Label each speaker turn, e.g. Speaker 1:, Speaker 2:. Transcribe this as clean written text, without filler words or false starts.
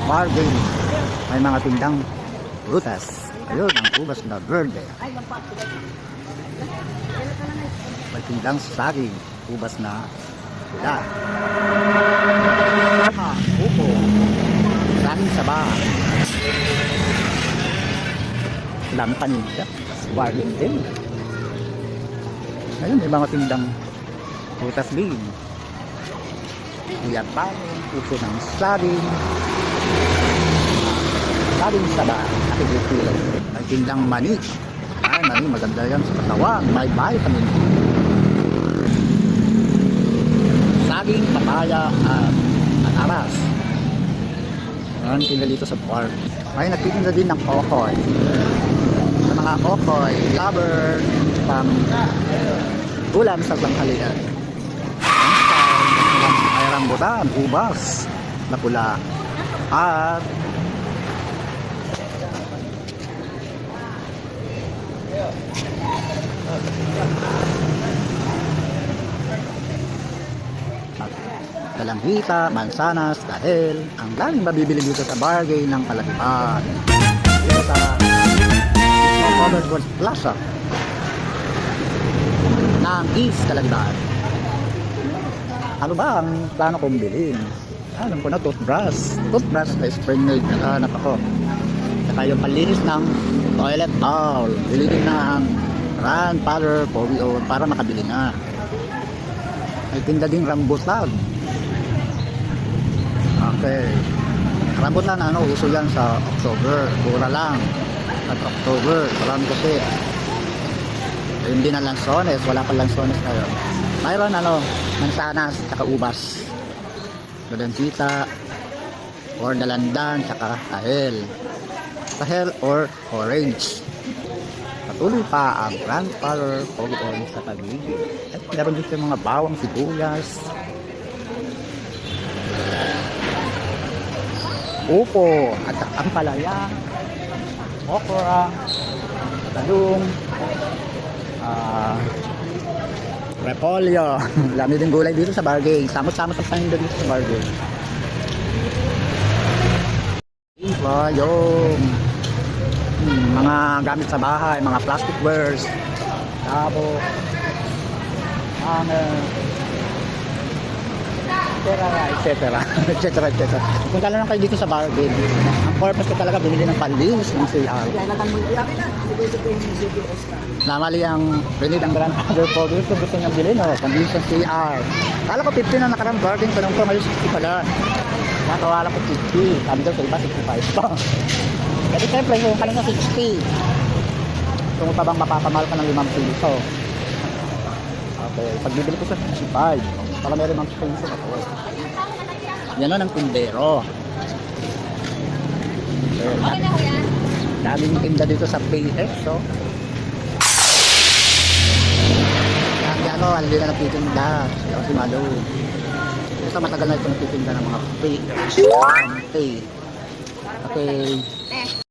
Speaker 1: bargain. May mga tindang prutas. Ayun, ang ubas na verde. May tindang saging, ubas na pula. Upo, saging saba. Dami paninda, bargain din. Ayun, may mga tindang prutas din. Iyan pa, upo ng saging. Saging saba, nakikitilo. May tindang mani. Ay, mani, maganda yan sa katawan. May vitamin. Saging, papaya, at ananas. Ayan, tinda dito sa park. May nagtitinda din ng okoy. Sa mga okoy, lover, pang ulam sa tanghalian. May rambutan, ubas, na pula, at kalanghita, mansanas, dahil ang daming mabibili dito sa bargain ng Palagiban. Dito sa Covered World Plaza ng East Calagiban. Ano ba ang plano kong bilhin? Alam ko na, toothbrush. Toothbrush na spring made. Nakahanap ako. Saka yung panlinis ng toilet bowl. Bilhin na ang run, powder, powder para makabili na. May tinda ding rambutan. Okay. Rambutan, uso yan sa October. Mura lang. At October. Marami kasi. Hindi na lansones. Wala pa lansones ngayon. Mayroon mansanas, saka ubas. Dalanchita, or dalandan, saka tahel. Tahel or orange. Patuloy pa ang grandfather pag-on sa paligid. At meron dito yung mga bawang sibuyas. Upo, at ang palaya, okra, talong, repolyo. Dami din gulay dito sa bargain. Samot-samot ang paninda dito sa bargain. Ito yung mga gamit sa bahay, mga plasticwares, tabo, etc. Punta lang kayo dito sa bargain. Ang purpose ko talaga bumili ng panlinis ng CR. Namali ang pinili ang grandfather po. Gusto niyang bilhin, panlinis ng CR. Kala ko 50 na nakarang bargain pa nung ko, ngayon 60 pala. Nakawala ko 50. Sabi daw sa iba 65 pa. Kasi siyempre yung kalang na 60. Kung pa bang mapapamahal ka ng 5 piso. Okay, pagbibili ko sa 65. Para meron ng piso ako. Yan lang ang tindero. Okay, daming tinda dito sa PX, so. Hindi na nagtitinda. Si Malo. Basta matagal na ito nagtitinda ng mga PX. Okay.